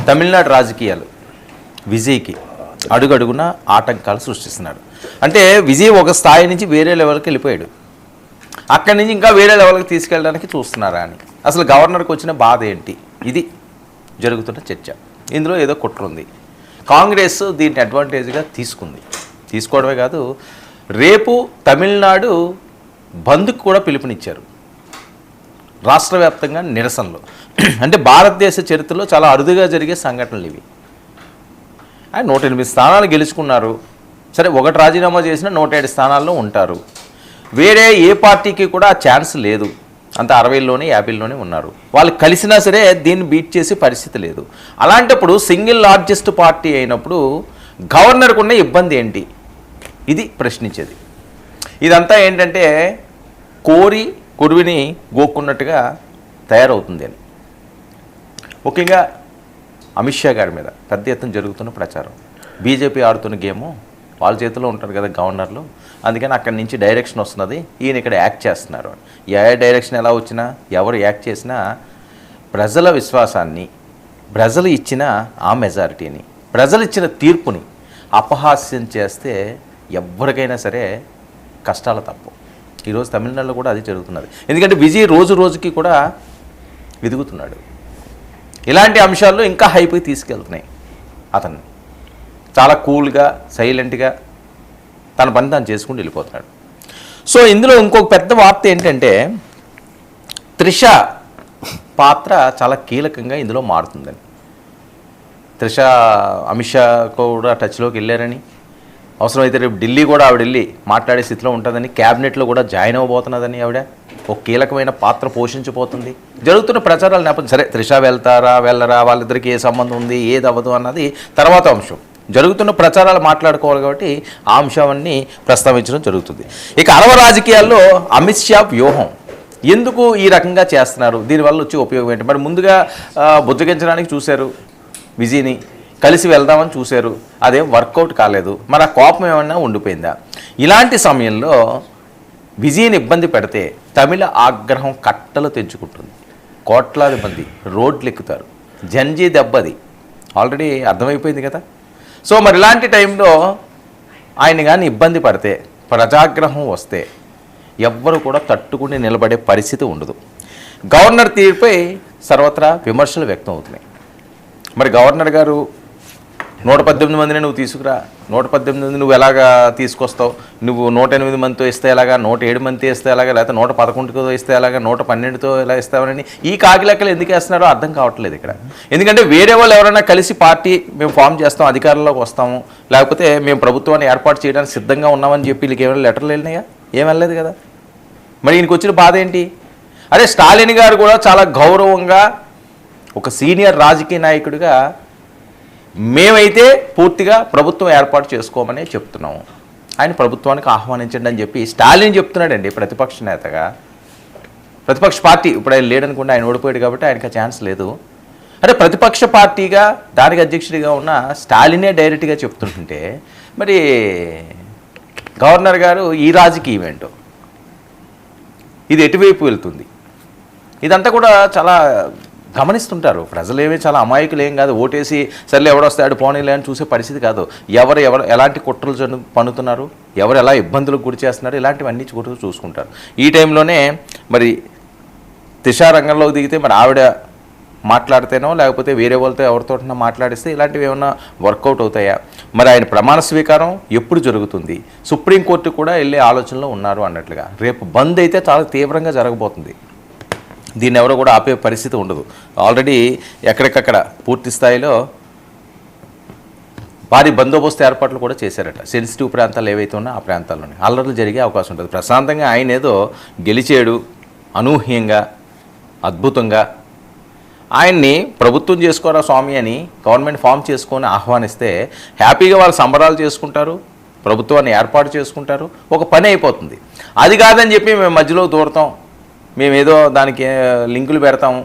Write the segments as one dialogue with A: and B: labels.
A: తమిళనాడు రాజకీయాలు విజయ్కి అడుగడుగున ఆటంకాలు సృష్టిస్తున్నాడు. అంటే విజయ్ ఒక స్థాయి నుంచి వేరే లెవెల్కి వెళ్ళిపోయాడు, అక్కడి నుంచి ఇంకా వేరే లెవెల్కి తీసుకెళ్ళడానికి చూస్తున్నారా అని. అసలు గవర్నర్కి వచ్చిన బాధ ఏంటి? ఇది జరుగుతున్న చర్చ. ఇందులో ఏదో కుట్ర ఉంది. కాంగ్రెస్ దీన్ని అడ్వాంటేజ్గా తీసుకుంది. తీసుకోవడమే కాదు, రేపు తమిళనాడు బంద్కు కూడా పిలుపునిచ్చారు రాష్ట్ర వ్యాప్తంగా నిరసనలు. అంటే భారతదేశ చరిత్రలో చాలా అరుదుగా జరిగే సంఘటనలు ఇవి. ఆయన 108 స్థానాలు గెలుచుకున్నారు. సరే, ఒకటి రాజీనామా చేసినా 107 స్థానాల్లో ఉంటారు. వేరే ఏ పార్టీకి కూడా ఆ ఛాన్స్ లేదు. అంత 60లోనే 50లోనే ఉన్నారు. వాళ్ళు కలిసినా సరే దీన్ని బీట్ చేసే పరిస్థితి లేదు. అలాంటప్పుడు సింగిల్ లార్జెస్ట్ పార్టీ అయినప్పుడు గవర్నర్కు ఉన్న ఇబ్బంది ఏంటి? ఇది ప్రశ్నించేది. ఇదంతా ఏంటంటే కోరి కొరువిని గోక్కున్నట్టుగా తయారవుతుంది అని. ముఖ్యంగా అమిత్ షా గారి మీద పెద్ద ఎత్తున జరుగుతున్న ప్రచారం. బీజేపీ ఆడుతున్న గేము వాళ్ళ చేతిలో ఉంటారు కదా గవర్నర్లు, అందుకని అక్కడి నుంచి డైరెక్షన్ వస్తున్నది, ఈయన ఇక్కడ యాక్ట్ చేస్తున్నారు. ఏ డైరెక్షన్ ఎలా వచ్చినా, ఎవరు యాక్ట్ చేసినా ప్రజల విశ్వాసాన్ని, ప్రజలు ఇచ్చిన ఆ మెజారిటీని, ప్రజలు ఇచ్చిన తీర్పుని అపహాస్యం చేస్తే ఎవరికైనా సరే కష్టాలు తప్పు. ఈరోజు తమిళనాడులో కూడా అది జరుగుతున్నది. ఎందుకంటే విజయ్ రోజు రోజుకి కూడా ఎదుగుతున్నాడు. ఇలాంటి అంశాల్లో ఇంకా హైపై తీసుకెళ్తున్నాయి అతన్ని. చాలా కూల్గా, సైలెంట్గా తన పని తాను చేసుకుంటూ వెళ్ళిపోతున్నాడు. సో ఇందులో ఇంకొక పెద్ద వార్త ఏంటంటే త్రిష పాత్ర చాలా కీలకంగా ఇందులో మారుతుందని. త్రిష అమిత్ షా కూడా టచ్లోకి వెళ్ళారని, అవసరమైతే రేపు ఢిల్లీ కూడా ఆవిడ వెళ్ళి మాట్లాడే స్థితిలో ఉంటుందని, క్యాబినెట్లో కూడా జాయిన్ అవ్వబోతున్నదని, ఆవిడ ఒక కీలకమైన పాత్ర పోషించబోతుంది. జరుగుతున్న ప్రచారాల నేపథ్యం. సరే, త్రిష వెళ్తారా వెళ్ళరా, వాళ్ళిద్దరికి ఏ సంబంధం ఉంది, ఏది అవ్వదు అన్నది తర్వాత అంశం. జరుగుతున్న ప్రచారాలు మాట్లాడుకోవాలి కాబట్టి ఆ అంశాన్ని ప్రస్తావించడం జరుగుతుంది. ఇక అరవ రాజకీయాల్లో అమిత్ షా వ్యూహం ఎందుకు ఈ రకంగా చేస్తున్నారు, దీనివల్ల వచ్చే ఉపయోగం ఏంటి? మరి ముందుగా బుజ్జగించడానికి చూశారు, విజయ్ని కలిసి వెళ్దామని చూశారు, అదేం వర్కౌట్ కాలేదు. మరి ఆ కోపం ఏమన్నా ఉండిపోయిందా? ఇలాంటి సమయంలో విజయ్ని ఇబ్బంది పెడితే తమిళ ఆగ్రహం కట్టలు తెంచుకుంటుంది. కోట్లాది మంది రోడ్లు ఎక్కుతారు. జంజీ దెబ్బది ఆల్రెడీ అర్థమైపోయింది కదా. సో మరి ఇలాంటి టైంలో ఆయన కానీ ఇబ్బంది పడితే, ప్రజాగ్రహం వస్తే ఎవ్వరు కూడా తట్టుకుని నిలబడే పరిస్థితి ఉండదు. గవర్నర్ తీరుపై సర్వత్రా విమర్శలు వ్యక్తం అవుతున్నాయి. మరి గవర్నర్ గారు 118 మందిని నువ్వు తీసుకురా, 118 మంది నువ్వు ఎలాగా తీసుకొస్తావు, నువ్వు 108 మందితో ఇస్తే ఎలాగా, 107 మందితో ఇస్తే ఎలాగా, లేకపోతే 111తో ఇస్తే ఎలాగా, 112తో ఎలా ఇస్తామని ఈ కాకిలెక్కలు ఎందుకు వేస్తున్నారో అర్థం కావట్లేదు ఇక్కడ. ఎందుకంటే వేరే వాళ్ళు ఎవరైనా కలిసి పార్టీ మేము ఫామ్ చేస్తాం, అధికారంలోకి వస్తాము, లేకపోతే మేము ప్రభుత్వాన్ని ఏర్పాటు చేయడానికి సిద్ధంగా ఉన్నామని చెప్పి వీళ్ళకి ఏమైనా లెటర్లు వెళ్ళినాయా? ఏం వెళ్ళలేదు కదా. మరి ఈయనకి వచ్చిన బాధ ఏంటి? అదే స్టాలిన్ గారు కూడా చాలా గౌరవంగా ఒక సీనియర్ రాజకీయ నాయకుడిగా మేమైతే పూర్తిగా ప్రభుత్వం ఏర్పాటు చేసుకోమని చెప్తున్నాము, ఆయన ప్రభుత్వానికి ఆహ్వానించండి అని చెప్పి స్టాలిన్ చెప్తున్నాడండి. ప్రతిపక్ష నేతగా, ప్రతిపక్ష పార్టీ ఇప్పుడు ఆయన లేడనుకుంటే, ఆయన ఓడిపోయాడు కాబట్టి ఆయనకి ఆ ఛాన్స్ లేదు. అంటే ప్రతిపక్ష పార్టీగా దానికి అధ్యక్షుడిగా ఉన్న స్టాలినే డైరెక్ట్గా చెప్తుంటుంటే మరి గవర్నర్ గారు ఈ రాజకీయం ఏంటో, ఇది ఎటువైపు వెళ్తుంది, ఇదంతా కూడా చాలా గమనిస్తుంటారు. ప్రజలేమీ చాలా అమాయకులు ఏం కాదు. ఓటేసి సర్లే ఎవడొస్తాడు పోనీలే అని చూసే పరిస్థితి కాదు. ఎవరు ఎలాంటి కుట్రలు పన్నుతున్నారు, ఎవరు ఎలా ఇబ్బందులకు గురి చేస్తున్నారు, ఇలాంటివన్నీ చూసుకుంటారు. ఈ టైంలోనే మరి త్రిష రంగంలోకి దిగితే మరి ఆవిడ మాట్లాడితేనో లేకపోతే వేరే వాళ్ళతో ఎవరితోటన్నా మాట్లాడిస్తే ఇలాంటివి ఏమన్నా వర్కౌట్ అవుతాయా? మరి ఆయన ప్రమాణ స్వీకారం ఎప్పుడు జరుగుతుంది? సుప్రీంకోర్టు కూడా వెళ్ళే ఆలోచనలో ఉన్నారు అన్నట్లుగా. రేపు బంద్ అయితే చాలా తీవ్రంగా జరగబోతుంది. దీన్ని ఎవరో కూడా ఆపే పరిస్థితి ఉండదు. ఆల్రెడీ ఎక్కడికక్కడ పూర్తి స్థాయిలో భారీ బందోబస్తు ఏర్పాట్లు కూడా చేశారట. సెన్సిటివ్ ప్రాంతాలు ఏవైతే ఉన్నా ఆ ప్రాంతాల్లోనే అల్లర్లు జరిగే అవకాశం ఉంటుంది. ప్రశాంతంగా ఆయన ఏదో గెలిచాడు అనూహ్యంగా, అద్భుతంగా, ఆయన్ని ప్రభుత్వం చేసుకోరా స్వామి అని గవర్నమెంట్ ఫామ్ చేసుకొని ఆహ్వానిస్తే హ్యాపీగా వాళ్ళు సంబరాలు చేసుకుంటారు, ప్రభుత్వాన్ని ఏర్పాటు చేసుకుంటారు, ఒక పని అయిపోతుంది. అది కాదని చెప్పి మేము మధ్యలో దూరతాం, మేమేదో దానికి లింకులు పెడతాము,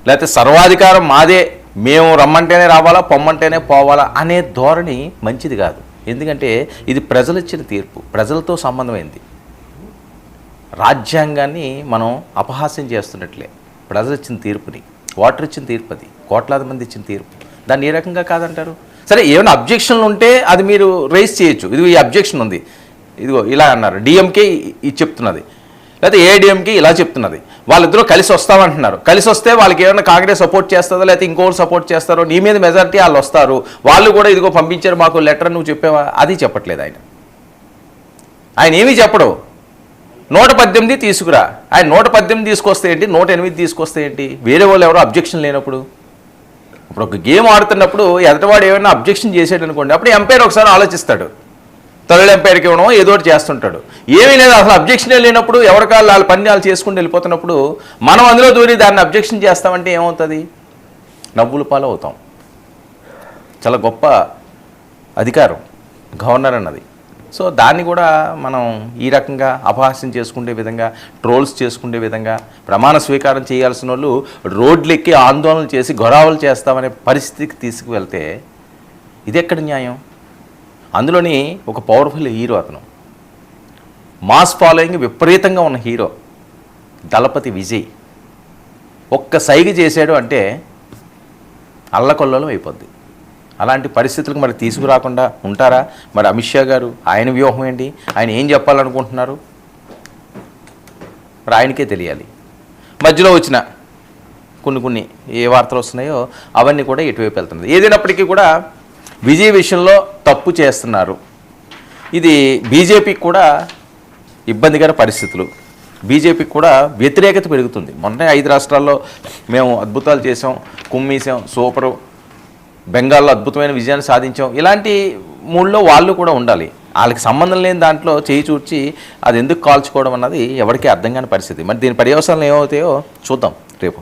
A: లేకపోతే సర్వాధికారం మాదే, మేము రమ్మంటేనే రావాలా, పొమ్మంటేనే పోవాలా అనే ధోరణి మంచిది కాదు. ఎందుకంటే ఇది ప్రజలు ఇచ్చిన తీర్పు, ప్రజలతో సంబంధమైంది. రాజ్యాంగాన్ని మనం అపహాస్యం చేస్తున్నట్లే ప్రజలు ఇచ్చిన తీర్పుని, ఓటర్ ఇచ్చిన తీర్పు అది. కోట్లాది మంది ఇచ్చిన తీర్పు. దాన్ని ఏ రకంగా కాదంటారు? సరే, ఏమైనా అబ్జెక్షన్లు ఉంటే అది మీరు రైజ్ చేయొచ్చు. ఇది ఈ అబ్జెక్షన్ ఉంది, ఇదిగో ఇలా అన్నారు, డిఎంకే ఇది చెప్తున్నది, లేకపోతే ఏఐడిఎంకే ఇలా చెప్తున్నది, వాళ్ళిద్దరూ కలిసి వస్తామంటున్నారు, కలిసి వస్తే వాళ్ళకి ఏమైనా కాంగ్రెస్ సపోర్ట్ చేస్తుందో లేకపోతే ఇంకోటి సపోర్ట్ చేస్తారో, నీ మీద మెజారిటీ వాళ్ళు వస్తారు, వాళ్ళు కూడా ఇదిగో పంపించారు మాకు లెటర్, నువ్వు చెప్పావా? అది చెప్పట్లేదు ఆయన ఏమీ చెప్పడు. 118 తీసుకురా, ఆయన 118 తీసుకొస్తే ఏంటి, 108 తీసుకొస్తే ఏంటి? వేరే వాళ్ళు ఎవరో అబ్జెక్షన్ లేనప్పుడు. ఇప్పుడు ఒక గేమ్ ఆడుతున్నప్పుడు ఎదటివాడు ఏమైనా అబ్జెక్షన్ చేసాడు అనుకోండి, అప్పుడు ఎంపైర్ ఒకసారి ఆలోచిస్తాడు, తొలి ఎంపైర్కి ఇవ్వడం ఏదో ఒకటి చేస్తుంటాడు. ఏమీ లేదు, అసలు అబ్జెక్షనే లేనప్పుడు ఎవరికాళ్ళు వాళ్ళ పని వాళ్ళు చేసుకుంటూ వెళ్ళిపోతున్నప్పుడు మనం అందులో దూరి దాన్ని అబ్జెక్షన్ చేస్తామంటే ఏమవుతుంది? నవ్వుల పాలు అవుతాం. చాలా గొప్ప అధికారం గవర్నర్ అన్నది. సో దాన్ని కూడా మనం ఈ రకంగా అపహాస్యం చేసుకునే విధంగా, ట్రోల్స్ చేసుకునే విధంగా, ప్రమాణ స్వీకారం చేయాల్సిన వాళ్ళు రోడ్లెక్కి ఆందోళన చేసి గొడవలు చేస్తామనే పరిస్థితికి తీసుకువెళ్తే ఇది ఎక్కడ న్యాయం? అందులోని ఒక పవర్ఫుల్ హీరో, అతను మాస్ ఫాలోయింగ్ విపరీతంగా ఉన్న హీరో దళపతి విజయ్. ఒక్క సైగ చేశాడు అంటే అల్లకొల్లోలం అయిపోద్ది. అలాంటి పరిస్థితులకు మరి తీసుకురాకుండా ఉంటారా? మరి అమిత్ షా గారు, ఆయన వ్యూహం ఏంటి? ఆయన ఏం చెప్పాలనుకుంటున్నారు? మరి ఆయనకే తెలియాలి. మధ్యలో వచ్చిన కొన్ని ఏ వార్తలు వస్తున్నాయో అవన్నీ కూడా ఇటువైపు వెళ్తున్నది. ఏదైనప్పటికీ కూడా విజయ్ విషయంలో తప్పు చేస్తున్నారు. ఇది బీజేపీకి కూడా ఇబ్బందికర పరిస్థితులు, బీజేపీకి కూడా వ్యతిరేకత పెరుగుతుంది. మొన్న 5 రాష్ట్రాల్లో మేము అద్భుతాలు చేసాం, కుమ్మేసాం, సూపరు, బెంగాల్లో అద్భుతమైన విజయాన్ని సాధించాం, ఇలాంటి మూడ్లో వాళ్ళు కూడా ఉండాలి. వాళ్ళకి సంబంధం లేని దాంట్లో చేయి చూర్చి అది ఎందుకు కాల్చుకోవడం అన్నది ఎవరికీ అర్థం కాని పరిస్థితి. మరి దీని పర్యవసానాలు ఏమవుతాయో చూద్దాం రేపు.